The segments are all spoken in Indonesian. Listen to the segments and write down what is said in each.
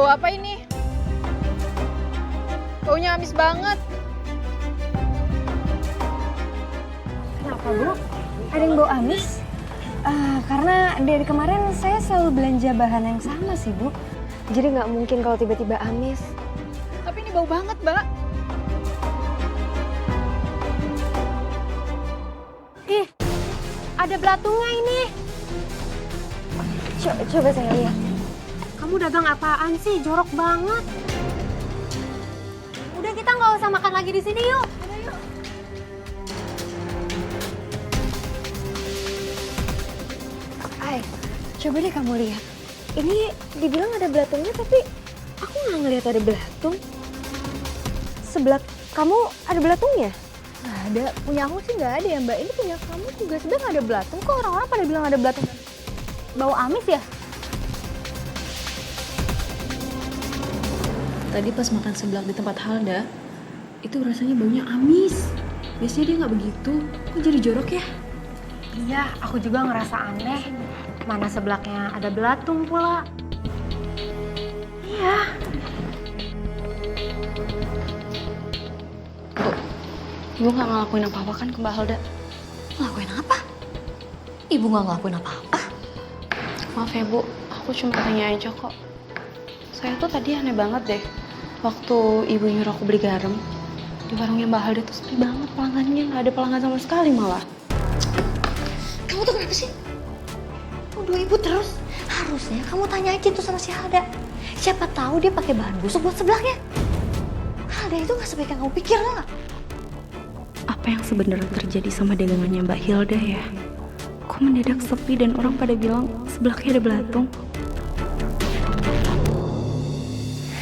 Bau apa ini? Baunya amis banget. Kenapa, Bu? Ada yang bau amis? Karena dari kemarin saya selalu belanja bahan yang sama sih, Bu. Jadi nggak mungkin kalau tiba-tiba amis. Tapi ini bau banget, Mbak. Ih, ada belatungnya ini. Coba saya lihat. Kamu dagang apaan sih? Jorok banget. Udah, kita nggak usah makan lagi di sini yuk. Ay, coba deh kamu lihat. Ini dibilang ada belatungnya, tapi aku nggak ngelihat ada belatung. Sebelah kamu ada belatungnya? Nggak ada. Punya aku sih nggak ada ya, Mbak. Ini punya kamu juga sebenarnya nggak ada belatung. Kok orang-orang pada bilang ada belatung? Bau amis ya? Tadi pas makan seblak di tempat Halda, itu rasanya baunya amis. Biasanya dia nggak begitu. Kok jadi jorok ya? Iya, aku juga ngerasa aneh. Mana seblaknya ada belatung pula. Iya. Bu, Ibu nggak ngelakuin apa-apa kan ke Mbak Halda? Ngelakuin apa? Ibu nggak ngelakuin apa-apa. Maaf ya Bu, aku cuma tanya aja kok. Saya tuh tadi aneh banget deh. Waktu Ibu nyuruh aku beli garam, di warungnya Mbak Halda tuh sepi banget pelanggannya. Nggak ada pelanggan sama sekali malah. Kamu tuh kenapa sih? Tuduh ibu terus. Harusnya kamu tanya aja tuh sama si Halda. Siapa tahu dia pakai bahan busuk buat seblaknya. Halda itu nggak sebaik yang kamu pikir lah. Apa yang sebenarnya terjadi sama dagangannya Mbak Hilda ya? Kok mendadak sepi dan orang pada bilang seblaknya ada belatung?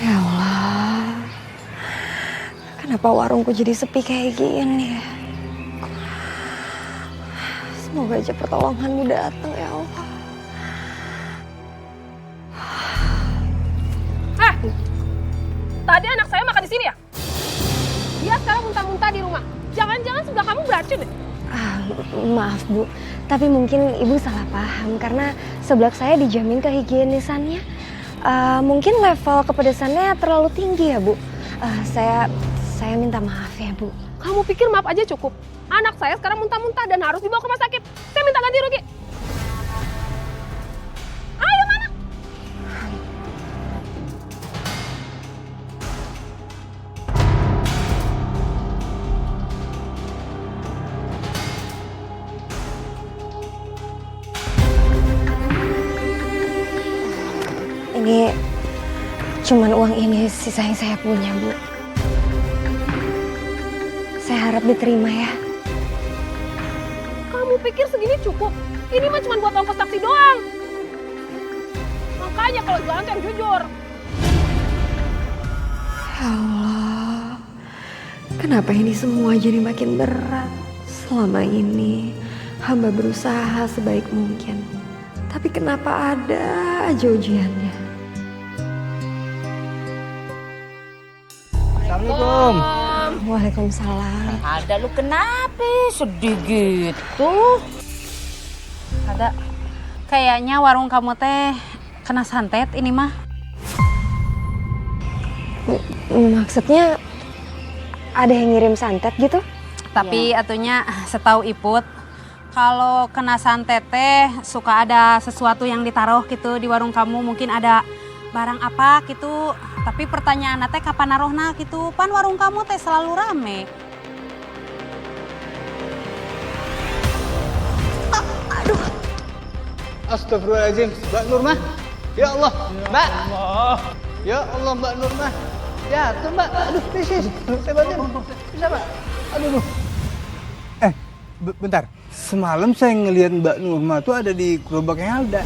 Ya Allah. Kenapa warungku jadi sepi kayak gini ya? Semoga aja pertolonganmu datang ya Allah. Tadi anak saya makan di sini ya? Dia sekarang muntah-muntah di rumah. Jangan-jangan sebelah kamu beracun ya? Maaf Bu, tapi mungkin Ibu salah paham karena seblak saya dijamin kehigienisannya. Mungkin level kepedesannya terlalu tinggi ya Bu. Saya minta maaf ya Bu. Kamu pikir maaf aja cukup? Anak saya sekarang muntah-muntah dan harus dibawa ke rumah sakit. Saya minta ganti rugi. Ayo mana? Ini cuman uang ini sisa yang saya punya Bu. Saya harap diterima ya. Kamu pikir segini cukup? Ini mah cuma buat ongkos taksi doang. Makanya kalau jualan tuh yang jujur. Ya Allah, kenapa ini semua jadi makin berat? Selama ini hamba berusaha sebaik mungkin. Tapi kenapa ada aja ujiannya? Assalamualaikum. Waalaikumsalam. Ada lu kenapa sedih gitu? Ada. Kayaknya warung kamu teh kena santet ini mah. Maksudnya ada yang ngirim santet gitu? Tapi atunya setahu Iput, kalau kena santet teh suka ada sesuatu yang ditaruh gitu di warung kamu. Mungkin ada barang apa gitu. Tapi pertanyaan teh kapan naruhna gitu. Pan warung kamu teh selalu rame. Astagfirullahaladzim, Mbak Nurmah. Ya Allah, Mbak. Ya Allah, Mbak Nurmah. Ya, tuh Mbak. Aduh, please. Saya bantu. Bisa, Mbak. Aduh. Bentar. Semalam saya ngelihat Mbak Nurmah tuh ada di gerobaknya Alda.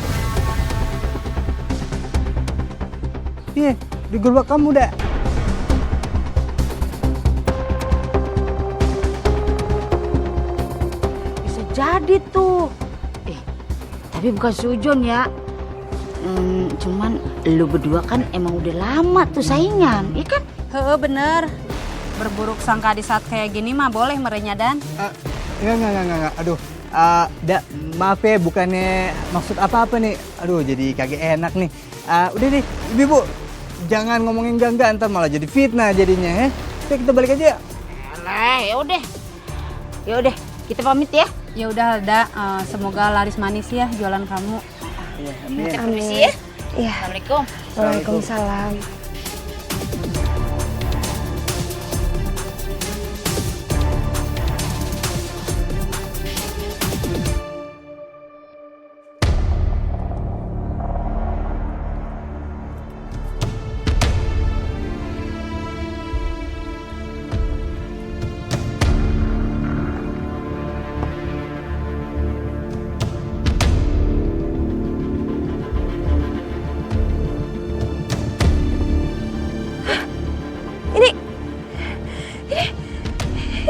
Iya, di gerobak kamu, Dak. Bisa jadi tuh. Tapi bukan sujon ya. Cuman lu berdua kan emang udah lama tuh saingan, iya kan? Heeh, bener. Berburuk sangka di saat kayak gini mah boleh merenya Dan. Enggak. Aduh, Dak, maaf ya, bukannya maksud apa-apa nih. Aduh, jadi kagak enak nih. Udah deh, Ibu. jangan ngomongin enggak, ntar malah jadi fitnah jadinya ya. Oke, kita balik aja ya. Alah, ya udah kita pamit ya. Ya udah Alda, semoga laris manis ya jualan kamu. Iya, amin. Kita permisi ya. Iya. Assalamualaikum. Waalaikumsalam.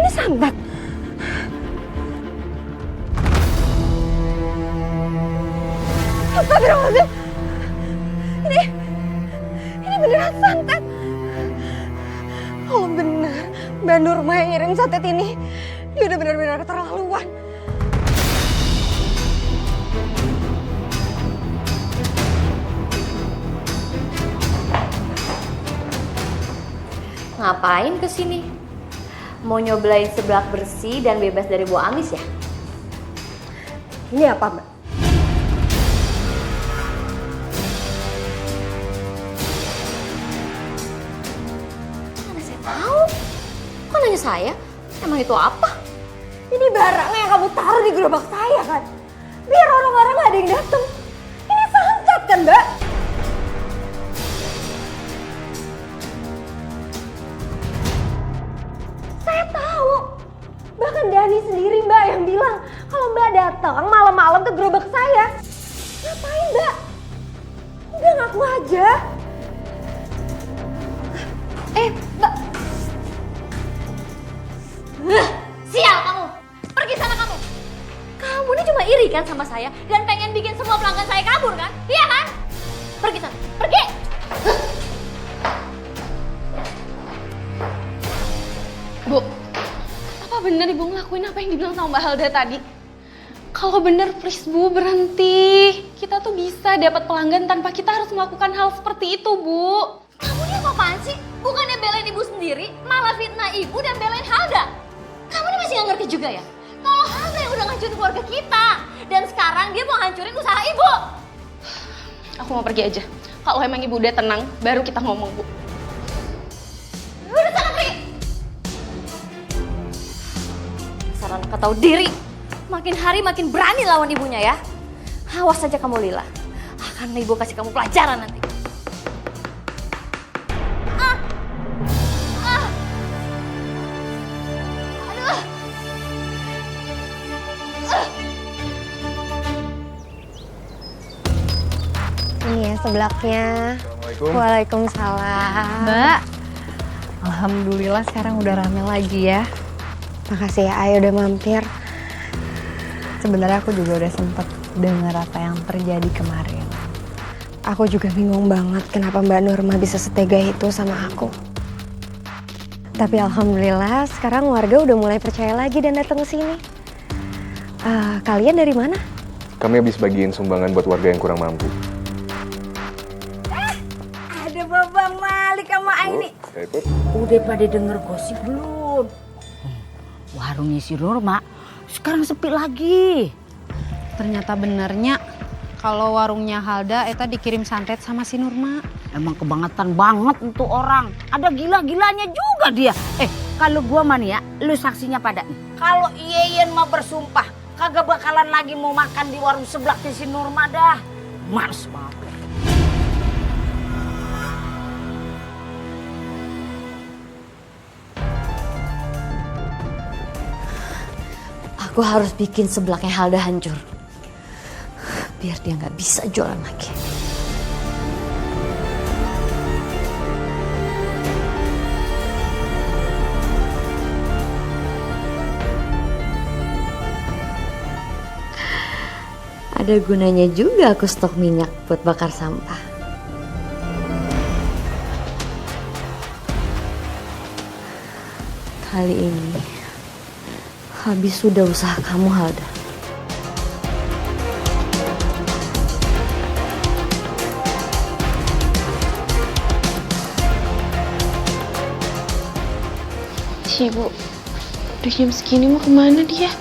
Ini Santet. Astagfirullahaladzim. Ini beneran Santet. Oh bener, Mbak Nurma yang ngirim Santet ini. Dia udah benar-benar keterlaluan. Ngapain kesini? Mau nyoblain seblak bersih dan bebas dari bau amis ya? Ini apa, Mbak? Mana saya tahu? Kok nanya saya? Emang itu apa? Ini barang yang kamu taruh di gerobak saya kan? Biar orang-orang gak ada yang datang. Ini Santet kan, Mbak? Saya tahu. Bahkan Dani sendiri Mbak yang bilang kalau Mbak datang malam-malam ke gerobak saya. Ngapain Mbak? Udah ngaku aja. Mbak. Sial kamu. Pergi sana kamu. Kamu ini cuma iri kan sama saya dan pengen bikin semua pelanggan saya kabur kan? Iya kan? Pergi sana. Pergi. Bu, apa bener Ibu ngelakuin apa yang dibilang sama Mbak Halda tadi? Kalau bener please Bu, berhenti. Kita tuh bisa dapat pelanggan tanpa kita harus melakukan hal seperti itu, Bu. Kamu ini apaan sih? Bukannya belain ibu sendiri, malah fitnah ibu dan belain Halda. Kamu ini masih gak ngerti juga ya? Kalau Halda yang udah ngancurin keluarga kita. Dan sekarang dia mau hancurin usaha ibu. Aku mau pergi aja. Kalau emang Ibu udah tenang, baru kita ngomong, Bu. Udah sana pergi. Dasar anak tahu diri. Makin hari makin berani lawan ibunya ya. Awas saja kamu Lila. Akan ibu kasih kamu pelajaran nanti. Ini ya seblaknya. Assalamualaikum. Waalaikumsalam. Mbak, alhamdulillah sekarang udah rame lagi ya. Makasih ya Ayo udah mampir. Sebenarnya aku juga udah sempet dengar apa yang terjadi kemarin. Aku juga bingung banget kenapa Mbak Nurma bisa setega itu sama aku. Tapi alhamdulillah sekarang warga udah mulai percaya lagi dan datang ke sini. Kalian dari mana? Kami habis bagiin sumbangan buat warga yang kurang mampu. Ada Babang Malik sama Aini. Udah pada denger gosip belum? Warungnya si Nurma sekarang sepi lagi. Ternyata benernya kalau warungnya Halda eta dikirim santet sama si Nurma. Emang kebangetan banget untuk orang. Ada gila-gilanya juga dia. Kalau gua mah nih ya, lu saksinya pada nih. Kalau Iyen mah bersumpah kagak bakalan lagi mau makan di warung sebelah si Nurma dah. Males banget. Aku harus bikin seblaknya Halda hancur. Biar dia nggak bisa jualan lagi. Ada gunanya juga aku stok minyak buat bakar sampah. Kali ini habis sudah usaha kamu, Halda. sih, Bu? Udah jam segini mau kemana dia?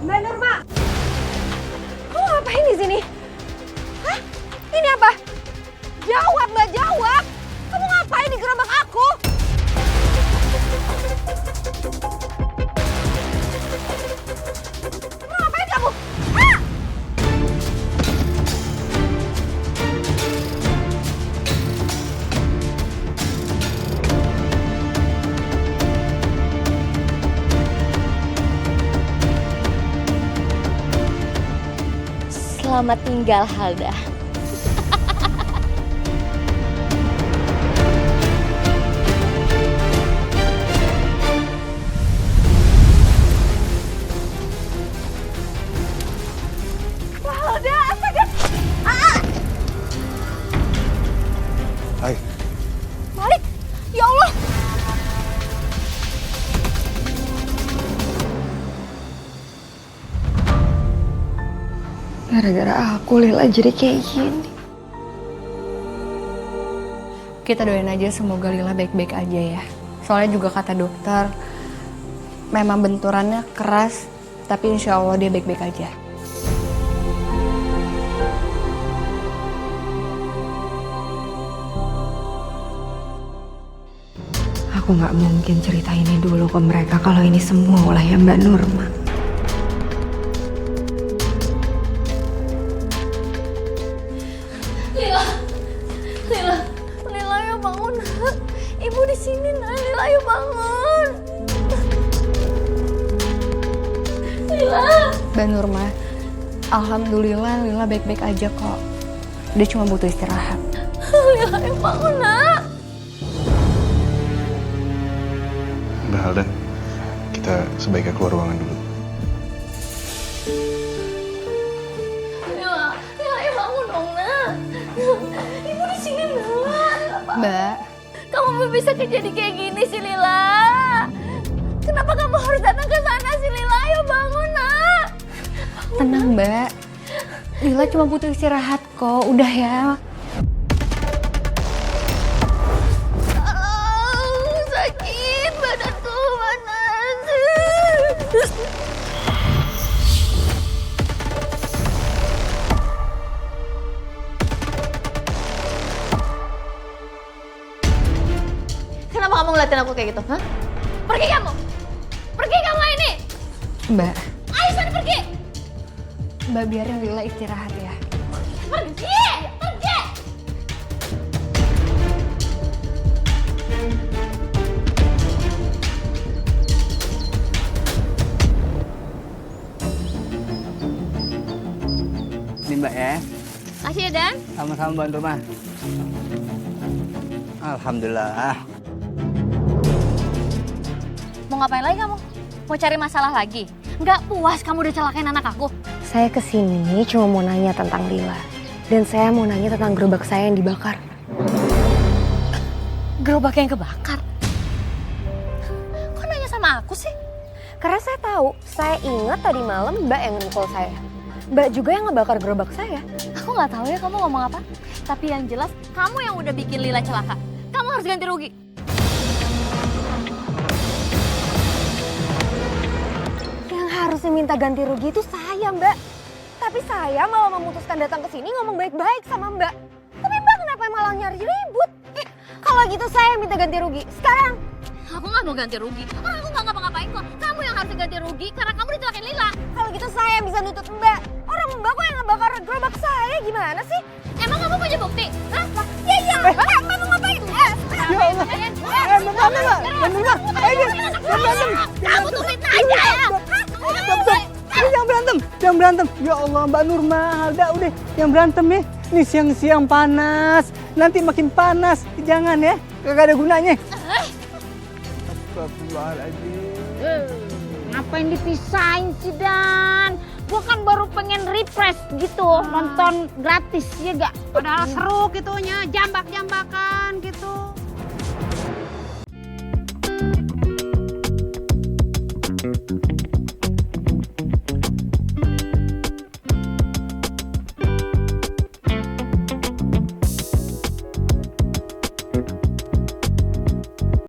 Mbak Nurma! Kamu ngapain di sini? Hah? Ini apa? Jawab, Mbak, jawab! Kamu ngapain di gerobak aku? Kamu ngapain kamu? Hah? Selamat tinggal, Halda. Halda, astaga! Ah! Hai, Malik! Ya Allah! Gara-gara aku Lila jadi kayak gini. Kita doain aja semoga Lila baik-baik aja ya. Soalnya juga kata dokter, memang benturannya keras, tapi insya Allah dia baik-baik aja. Aku nggak mungkin cerita ini dulu ke mereka kalau ini semua ulahnya Mbak Nurma. Lila, ayo bangun. Ibu di sini, Nak. Lila, ayo bangun. Lila. Mbak Nurma, alhamdulillah Lila baik-baik aja kok. Dia cuma butuh istirahat. Lila, ayo bangun, Nak. Mbak Halda, kita sebaiknya keluar ruangan dulu. Lila, ayo bangun dong, Nak. Ibu di sini, Nak. Mbak, Kamu bisa kejadi kayak gini sih, Lila. Kenapa kamu harus datang ke sana sih, Lila? Ayo bangun, Nak. tenang Mbak. Lila cuma butuh istirahat kok, udah ya. Sakit badanku panas. Kenapa kamu ngeliatin aku kayak gitu? Hah? Pergi kamu! Pergi kamu ini! Mbak, Ayo sana pergi! Mbak biarin Lila istirahat ya. Pergi! Pergi! Ini Mbak ya. Makasih ya, Dan. Sama-sama Mbak Nurma. Alhamdulillah. Mau ngapain lagi kamu? Mau cari masalah lagi? Nggak puas kamu udah celakain anak aku? Saya kesini cuma mau nanya tentang Lila. Dan saya mau nanya tentang gerobak saya yang dibakar. Gerobak yang kebakar? Kok nanya sama aku sih? Karena saya tahu, saya ingat tadi malam Mbak yang mukul saya. Mbak juga yang ngebakar gerobak saya. Aku nggak tahu ya kamu ngomong apa. Tapi yang jelas kamu yang udah bikin Lila celaka. Kamu harus ganti rugi. Yang harusnya minta ganti rugi itu saya, Mbak. Tapi saya malah memutuskan datang ke sini ngomong baik-baik sama Mbak. Tapi Mbak kenapa malah nyari ribut? Kalau gitu saya minta ganti rugi. Sekarang. Aku nggak mau ganti rugi. Orang aku nggak ngapa-ngapain kok. Kamu yang harus ganti rugi karena kamu dicelakain Lila. Kalau gitu saya bisa nuntut Mbak. Orang Mbak kok yang ngebakar gerobak saya gimana sih? Emang kamu punya bukti? Hah? Ya iya. Mbak mau ngapain? Ya Allah. Mbak Nurmah. Mbak Nurmah. Ayo, jangan berantem. Kamu tuh fitnah aja ya. Jangan berantem. Jangan berantem. Ya Allah, Mbak Nurmah. Udah. Jangan berantem ya. Ini siang-siang panas. Nanti makin panas. Jangan ya. Kagak ada gunanya. Astagfirullahaladzim. Ngapain dipisahin sih Dan? Gua kan baru pengen refresh gitu, nonton gratis ya gak? Padahal seru gitunya, jambak-jambakan gitu.